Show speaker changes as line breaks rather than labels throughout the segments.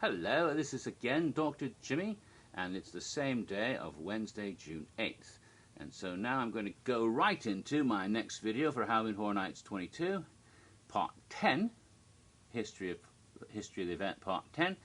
Hello, this is again Dr. Jimmy, and it's the same day of Wednesday, June 8th. And so now I'm going to go right into my next video for Halloween Horror Nights 22, Part 10, History of the Event, Part 10,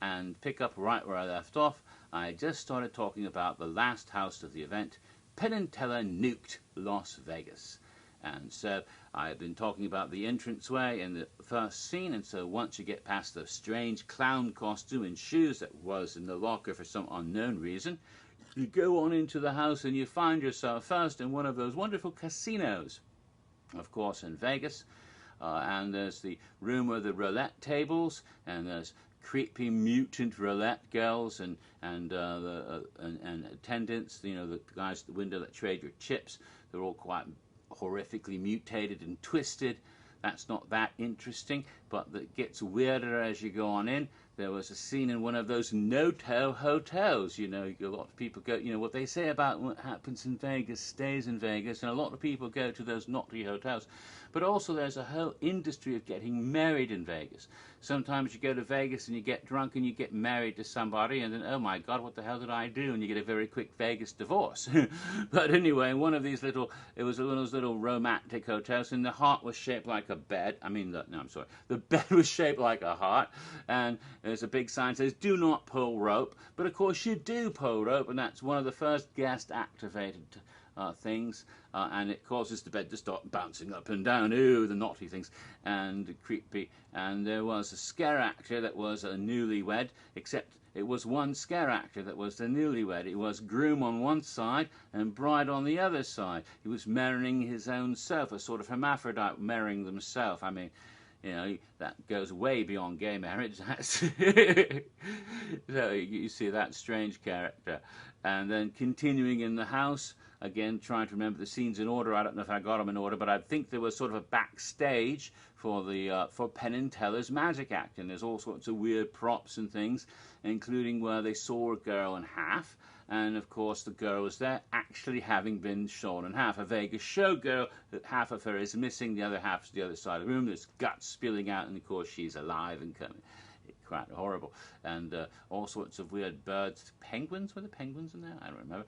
and pick up right where I left off. I just started talking about the last house of the event, Penn and Teller, Newk'd, Las Vegas. And so I've been talking about the entranceway in the first scene, and so once you get past the strange clown costume and shoes that was in the locker for some unknown reason, you go on into the house and you find yourself first in one of those wonderful casinos, of course in Vegas. And there's the room with the roulette tables, and there's creepy mutant roulette girls and attendants, you know, the guys at the window that trade your chips. They're all quite horrifically mutated and twisted. That's not that interesting, but it gets weirder as you go on in. There was a scene in one of those no-toe hotels. You know, a lot of people go, you know, what they say about what happens in Vegas stays in Vegas, and a lot of people go to those naughty hotels. But also there's a whole industry of getting married in Vegas. Sometimes you go to Vegas and you get drunk and you get married to somebody, and then, oh my God, what the hell did I do? And you get a very quick Vegas divorce. But anyway, one of these little, it was one of those little romantic hotels, and the heart was shaped like a bed. I mean, no, I'm sorry. The bed was shaped like a heart, and there's a big sign that says, do not pull rope. But of course you do pull rope, and that's one of the first guest activated things, and it causes the bed to start bouncing up and down. Ooh, the naughty things, and creepy. And there was a scare actor that was a newlywed, except it was one scare actor that was the newlywed. It was groom on one side and bride on the other side. He was marrying his own self, a sort of hermaphrodite marrying themselves. I mean, you know, that goes way beyond gay marriage. So you see that strange character. And then continuing in the house, again, trying to remember the scenes in order. I don't know if I got them in order, but I think there was sort of a backstage for the for Penn and Teller's magic act, and there's all sorts of weird props and things, including where they saw a girl in half, and of course the girl was there actually having been shown in half. A Vegas showgirl, half of her is missing, the other half's the other side of the room. There's guts spilling out, and of course she's alive and coming. Quite horrible, and all sorts of weird birds. Penguins? Were there penguins in there? I don't remember.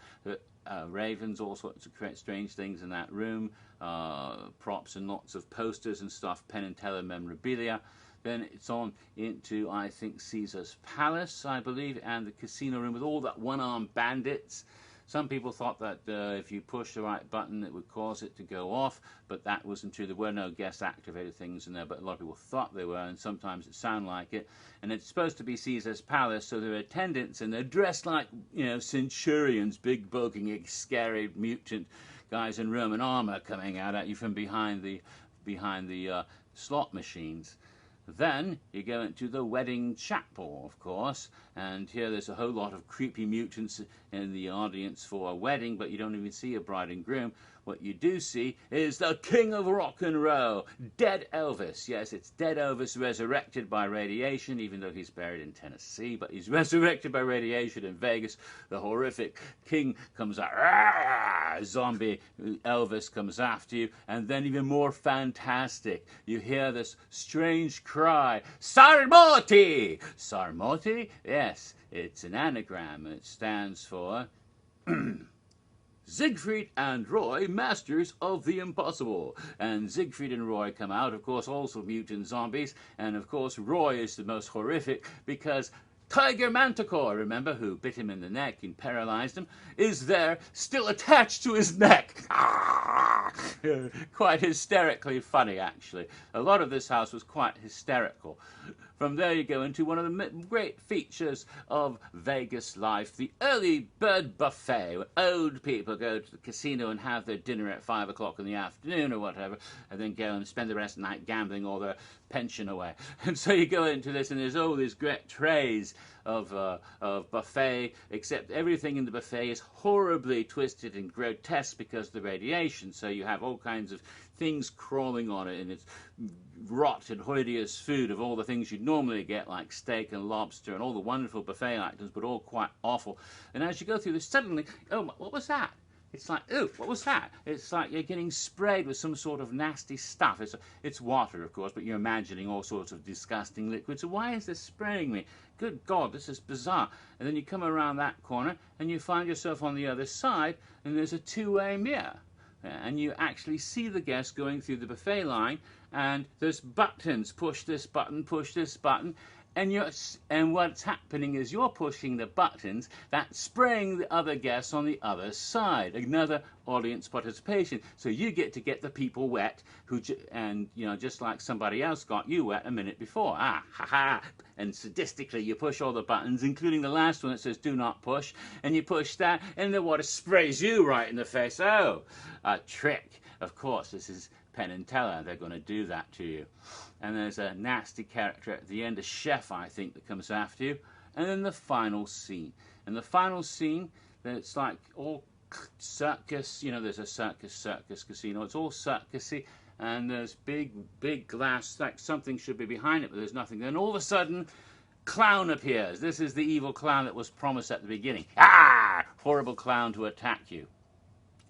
Ravens, all sorts of strange things in that room. Props and lots of posters and stuff. Penn and Teller memorabilia. Then it's on into, I think, Caesar's Palace, I believe, and the casino room with all that one-armed bandits. Some people thought that if you push the right button it would cause it to go off, but that wasn't true. There were no guest-activated things in there, but a lot of people thought they were, and sometimes it sounded like it. And it's supposed to be Caesar's Palace, so there are attendants, and they're dressed like, you know, centurions, big, bulking, scary, mutant guys in Roman armor coming out at you from behind the slot machines. Then you go into the wedding chapel, of course, and here there's a whole lot of creepy mutants in the audience for a wedding, but you don't even see a bride and groom. What you do see is the king of rock and roll, dead Elvis. Yes, it's dead Elvis resurrected by radiation, even though he's buried in Tennessee, but he's resurrected by radiation in Vegas. The horrific king comes out, Rah! Zombie Elvis comes after you, and then even more fantastic, you hear this strange cry, Sarmoti! Sarmoti? Yes, it's an anagram, and it stands for Siegfried and Roy, masters of the impossible. And Siegfried and Roy come out, of course, also mutant zombies. And of course, Roy is the most horrific because Tiger Manticore, remember, who bit him in the neck and paralyzed him, is there, still attached to his neck. Quite hysterically funny, actually. A lot of this house was quite hysterical. From there you go into one of the great features of Vegas life, the early bird buffet, where old people go to the casino and have their dinner at 5 o'clock in the afternoon or whatever, and then go and spend the rest of the night gambling all their pension away. And so you go into this, and there's all these great trays of buffet, except everything in the buffet is horribly twisted and grotesque because of the radiation. So you have all kinds of things crawling on it, and it's rot and hideous food of all the things you'd normally get, like steak and lobster and all the wonderful buffet items, but all quite awful. And as you go through this, suddenly, oh, what was that? It's like, ooh, what was that? It's like you're getting sprayed with some sort of nasty stuff. It's water, of course, but you're imagining all sorts of disgusting liquids. So why is this spraying me? Good God, this is bizarre. And then you come around that corner and you find yourself on the other side, and there's a two-way mirror. And you actually see the guests going through the buffet line, and there's buttons, push this button, and what's happening is you're pushing the buttons that's spraying the other guests on the other side. Another audience participation. So you get to get the people wet, and just like somebody else got you wet a minute before. Ah, ha ha! And sadistically, you push all the buttons, including the last one that says "Do not push," and you push that, and the water sprays you right in the face. Oh, a trick! Of course, this is Penn and Teller. They're going to do that to you. And there's a nasty character at the end, a chef, I think, that comes after you. And then the final scene. And the final scene, it's like all circus. There's a circus casino. It's all circusy. And there's big glass, like something should be behind it, but there's nothing. Then all of a sudden, clown appears. This is the evil clown that was promised at the beginning. Ah! Horrible clown to attack you.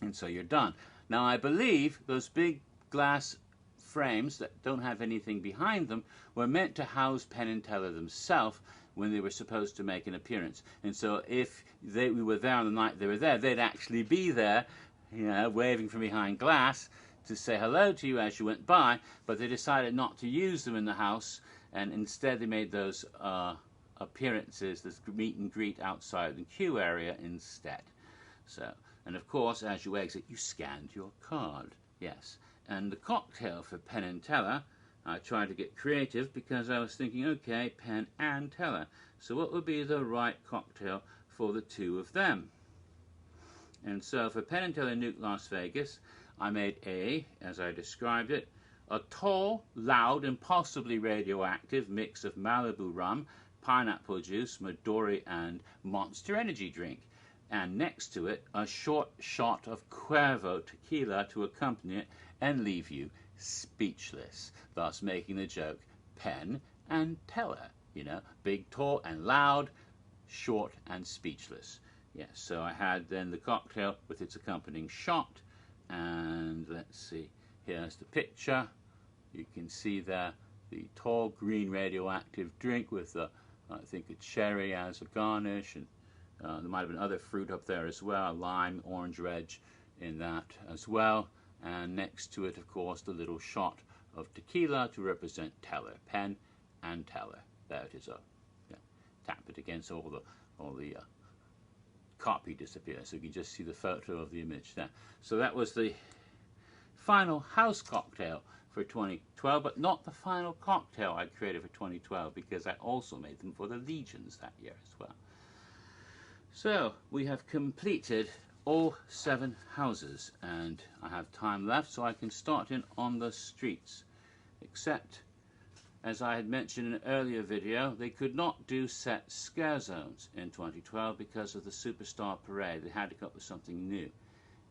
And so you're done. Now, I believe those big glass frames that don't have anything behind them were meant to house Penn and Teller themselves when they were supposed to make an appearance. And so if we were there on the night they were there, they'd actually be there, waving from behind glass to say hello to you as you went by, but they decided not to use them in the house, and instead they made those appearances, this meet and greet outside the queue area instead. So, and of course, as you exit, you scanned your card. Yes. And the cocktail for Penn and Teller, I tried to get creative because I was thinking, okay, Penn and Teller. So what would be the right cocktail for the two of them? And so for Penn and Teller Newk'd Las Vegas, I made as I described it, a tall, loud, and possibly radioactive mix of Malibu rum, pineapple juice, Midori, and Monster Energy drink. And next to it, a short shot of Cuervo tequila to accompany it and leave you speechless, thus making the joke Penn and Teller. Big, tall, and loud, short, and speechless. Yes, so I had then the cocktail with its accompanying shot, and let's see, here's the picture. You can see there the tall green radioactive drink with I think a cherry as a garnish, and there might have been other fruit up there as well, lime, orange reg in that as well. And next to it, of course, the little shot of tequila to represent Teller, Penn and Teller. There it is. Tap it against all the copy disappears, so you can just see the photo of the image there. So that was the final house cocktail for 2012, but not the final cocktail I created for 2012, because I also made them for the Legions that year as well. So we have completed all 7 houses, and I have time left, so I can start in on the streets. Except, as I had mentioned in an earlier video, they could not do set scare zones in 2012 because of the Superstar Parade. They had to come up with something new.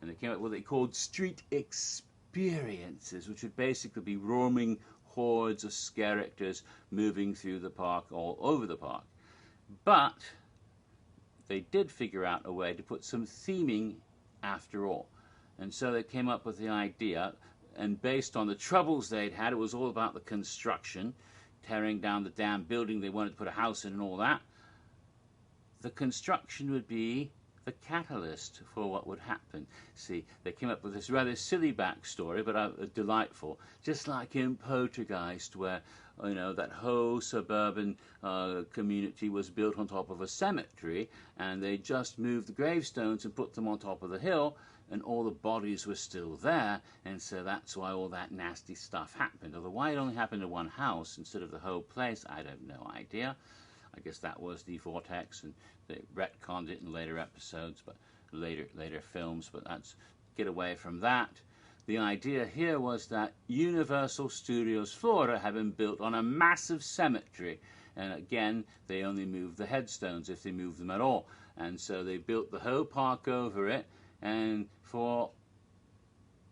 And they came up with what they called street experiences, which would basically be roaming hordes of characters moving through the park, all over the park. But they did figure out a way to put some theming after all. And so they came up with the idea, and based on the troubles they'd had, it was all about the construction, tearing down the damn building they wanted to put a house in and all that. The construction would be the catalyst for what would happen. See, they came up with this rather silly backstory, but delightful, just like in Poltergeist, where that whole suburban community was built on top of a cemetery, and they just moved the gravestones and put them on top of the hill, and all the bodies were still there, and so that's why all that nasty stuff happened. Although why it only happened to one house instead of the whole place, I have no idea. I guess that was the vortex, and they retconned it in later episodes, but later films, but let's get away from that. The idea here was that Universal Studios Florida had been built on a massive cemetery, and again, they only moved the headstones if they moved them at all. And so they built the whole park over it, and for,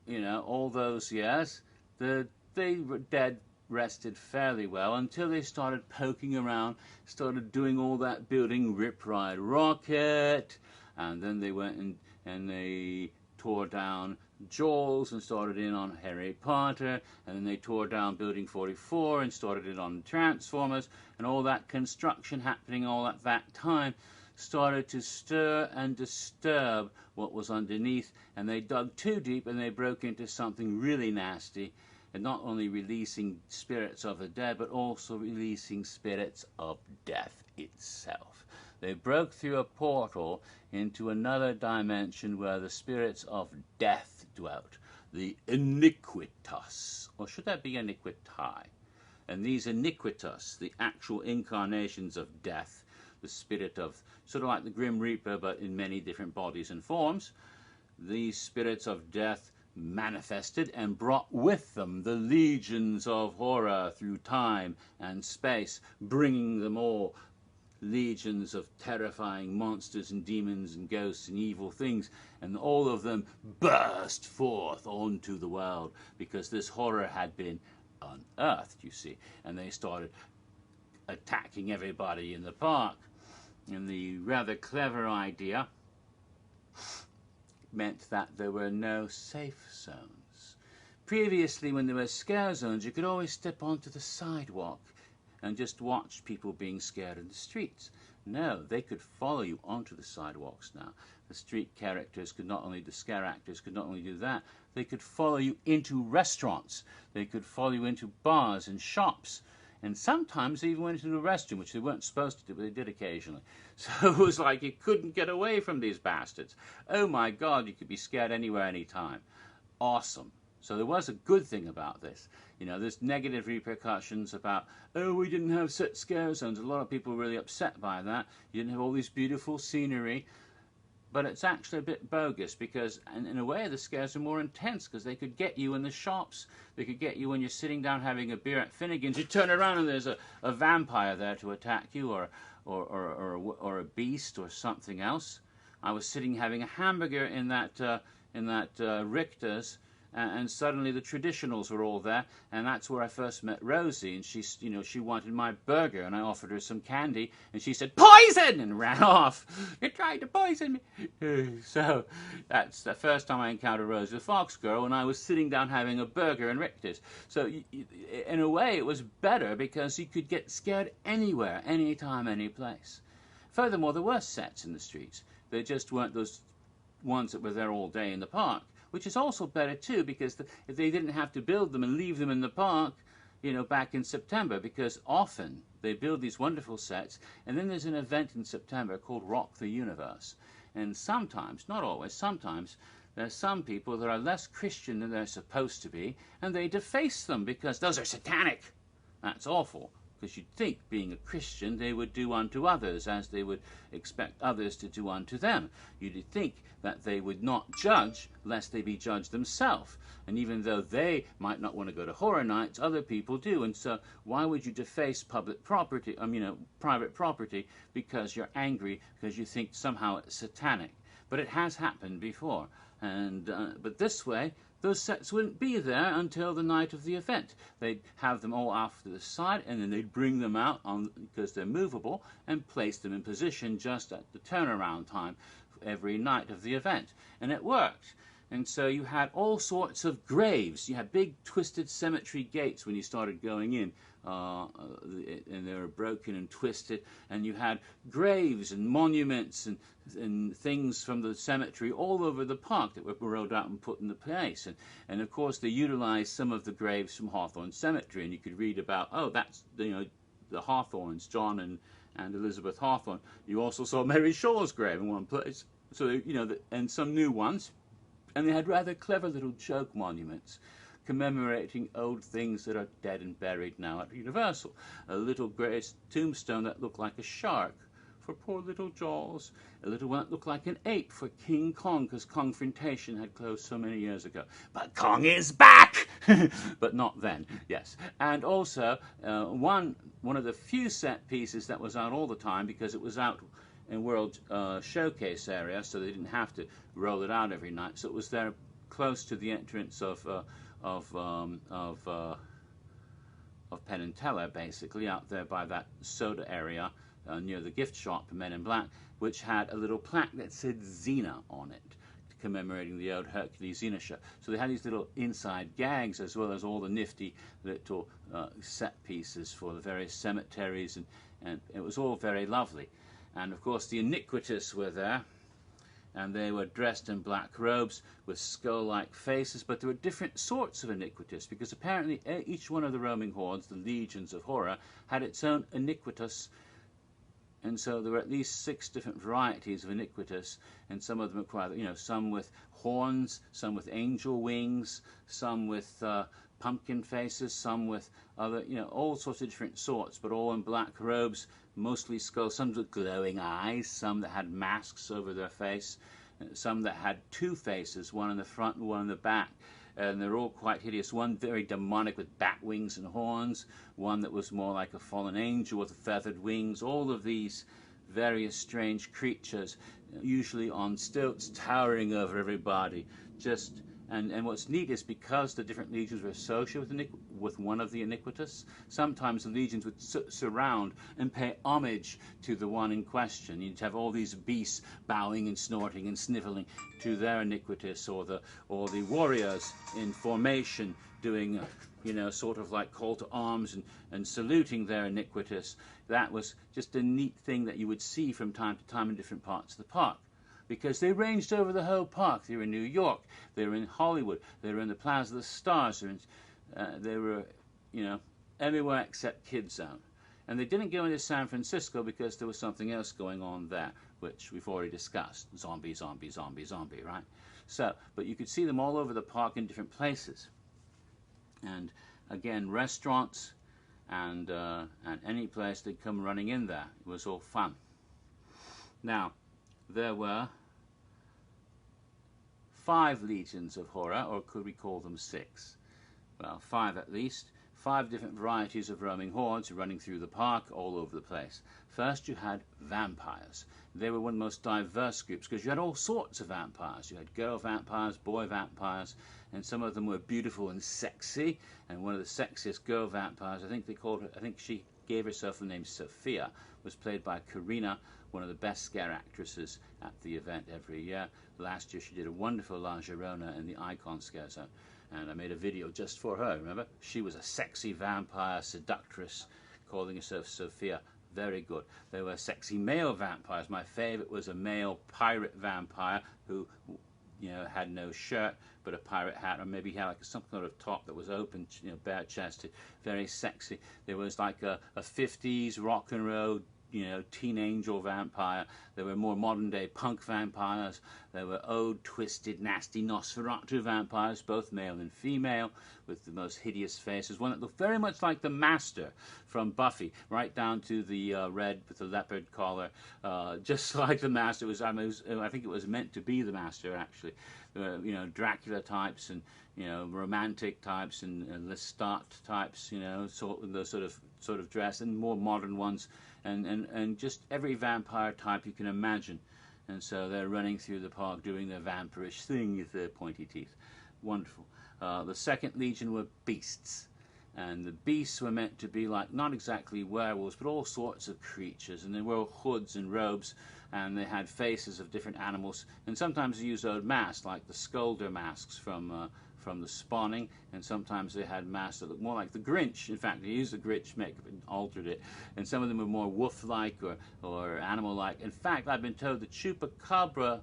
all those years, they were dead rested fairly well until they started poking around, started doing all that building, Rip Ride Rocket, and then they went and they tore down Jaws and started in on Harry Potter, and then they tore down Building 44 and started in on Transformers, and all that construction happening all at that time started to stir and disturb what was underneath, and they dug too deep and they broke into something really nasty, and not only releasing spirits of the dead, but also releasing spirits of death itself. They broke through a portal into another dimension where the spirits of death dwelt, the iniquitous, or should that be iniquitae? And these iniquitous, the actual incarnations of death, the spirit of, sort of like the Grim Reaper, but in many different bodies and forms, these spirits of death manifested and brought with them the legions of horror through time and space, bringing them all legions of terrifying monsters and demons and ghosts and evil things, and all of them burst forth onto the world because this horror had been unearthed, you see, and they started attacking everybody in the park. And the rather clever idea meant that there were no safe zones. Previously, when there were scare zones, you could always step onto the sidewalk and just watch people being scared in the streets. No, they could follow you onto the sidewalks now. The street characters could not only, the scare actors could not only do that, they could follow you into restaurants. They could follow you into bars and shops. And sometimes they even went into the restroom, which they weren't supposed to do, but they did occasionally. So it was like you couldn't get away from these bastards. Oh my God, you could be scared anywhere, anytime. Awesome. So there was a good thing about this. You know, there's negative repercussions about, oh, we didn't have set scare zones. A lot of people were really upset by that. You didn't have all this beautiful scenery. But it's actually a bit bogus because, in a way, the scares are more intense because they could get you in the shops. They could get you when you're sitting down having a beer at Finnegan's. You turn around and there's a vampire there to attack you, or a beast or something else. I was sitting having a hamburger in that Richter's, and suddenly the traditionals were all there, and that's where I first met Rosie, and she wanted my burger, and I offered her some candy, and she said, "Poison!" and ran off. "You tried to poison me." So that's the first time I encountered Rosie the Fox Girl, and I was sitting down having a burger in Richter's. So in a way, it was better because you could get scared anywhere, anytime, any place. Furthermore, there were sets in the streets. They just weren't those ones that were there all day in the park, which is also better too, because if they didn't have to build them and leave them in the park, you know, back in September, because often they build these wonderful sets, and then there's an event in September called Rock the Universe. And sometimes, not always, sometimes, there's some people that are less Christian than they're supposed to be, and they deface them because those are satanic. That's awful. Because you'd think, being a Christian, they would do unto others as they would expect others to do unto them. You'd think that they would not judge lest they be judged themselves. And even though they might not want to go to horror nights, other people do. And so why would you deface public property, private property, because you're angry, because you think somehow it's satanic? But it has happened before. And but this way, those sets wouldn't be there until the night of the event. They'd have them all off to the side, and then they'd bring them out because they're movable, and place them in position just at the turnaround time every night of the event. And it worked. And so you had all sorts of graves. You had big twisted cemetery gates when you started going in, and they were broken and twisted. And you had graves and monuments and things from the cemetery all over the park that were rolled out and put into place. And of course they utilized some of the graves from Hawthorne Cemetery, and you could read about, oh, that's, the Hawthornes, John and Elizabeth Hawthorne. You also saw Mary Shaw's grave in one place. So, and some new ones. And they had rather clever little joke monuments commemorating old things that are dead and buried now at Universal. A little grey tombstone that looked like a shark for poor little Jaws. A little one that looked like an ape for King Kong, because Kongfrontation had closed so many years ago. But Kong is back! But not then, yes. And also, one of the few set pieces that was out all the time, because it was out in World Showcase area, so they didn't have to roll it out every night. So it was there close to the entrance of Penn and Teller, basically, out there by that soda area near the gift shop, Men in Black, which had a little plaque that said Xena on it, commemorating the old Hercules Xenosha. So they had these little inside gags as well as all the nifty little set pieces for the various cemeteries, and it was all very lovely. And of course the iniquitous were there, and they were dressed in black robes with skull-like faces, but there were different sorts of iniquitous, because apparently each one of the roaming hordes, the legions of horror, had its own iniquitous. And so there were at least 6 different varieties of iniquitous, and some of them are quite, some with horns, some with angel wings, some with pumpkin faces, some with other, all sorts of different sorts, but all in black robes, mostly skulls, some with glowing eyes, some that had masks over their face, some that had 2 faces, one in the front and one in the back. And they're all quite hideous. One very demonic with bat wings and horns, one that was more like a fallen angel with feathered wings. All of these various strange creatures, usually on stilts, towering over everybody. And what's neat is because the different legions were associated with one of the iniquitous, sometimes the legions would surround and pay homage to the one in question. You'd have all these beasts bowing and snorting and sniveling to their iniquitous, or the warriors in formation doing, sort of like call to arms and saluting their iniquitous. That was just a neat thing that you would see from time to time in different parts of the park, because they ranged over the whole park. They were in New York, they were in Hollywood, they were in the Plaza of the Stars, they were, everywhere except Kid Zone. And they didn't go into San Francisco because there was something else going on there, which we've already discussed. Zombie, zombie, zombie, zombie, right? So, but you could see them all over the park in different places. And again, restaurants and any place they'd come running in there. It was all fun. Now, there were 5 legions of horror, or could we call them 6? Well, 5 at least. 5 different varieties of roaming hordes running through the park all over the place. First you had vampires. They were one of the most diverse groups because you had all sorts of vampires. You had girl vampires, boy vampires, and some of them were beautiful and sexy. And one of the sexiest girl vampires, I think she gave herself the name Sophia, was played by Karina, one of the best scare actresses at the event every year. Last year she did a wonderful La Llorona in the Icon Scare Zone, and I made a video just for her, remember? She was a sexy vampire seductress calling herself Sophia. Very good. There were sexy male vampires. My favorite was a male pirate vampire who had no shirt but a pirate hat, or maybe he had like some sort of top that was open, bare-chested, very sexy. There was like a 50s rock and roll teen angel vampire. There were more modern day punk vampires. There were old, twisted, nasty Nosferatu vampires, both male and female, with the most hideous faces. One that looked very much like the Master from Buffy, right down to the red with the leopard collar, just like the Master. I think it was meant to be the Master, actually. Dracula types and romantic types and Lestat types, those sort of dress, and more modern ones. And just every vampire type you can imagine. And so they're running through the park doing their vampirish thing with their pointy teeth. Wonderful. The second legion were beasts. And the beasts were meant to be like, not exactly werewolves, but all sorts of creatures. And they wore hoods and robes, and they had faces of different animals. And sometimes they used old masks, like the Skulder masks from the Spawning, and sometimes they had masks that looked more like the Grinch. In fact, they used the Grinch makeup and altered it. And some of them were more wolf-like or animal-like. In fact, I've been told the Chupacabra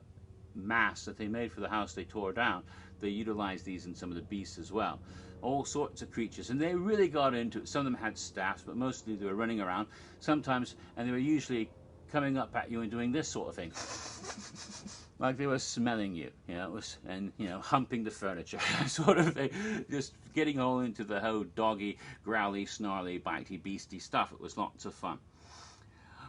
masks that they made for the house they tore down, they utilized these in some of the beasts as well. All sorts of creatures, and they really got into it. Some of them had staffs, but mostly they were running around sometimes, and they were usually coming up at you and doing this sort of thing. Like they were smelling you, humping the furniture, sort of thing, just getting all into the whole doggy, growly, snarly, bitey, beastie stuff. It was lots of fun.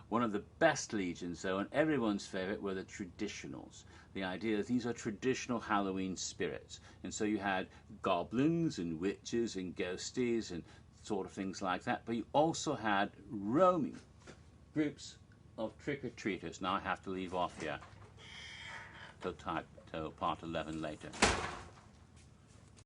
One of the best legions, though, and everyone's favorite, were the traditionals. The idea that these are traditional Halloween spirits. And so you had goblins and witches and ghosties and sort of things like that. But you also had roaming groups of trick-or-treaters. Now I have to leave off here. Till part 11 later.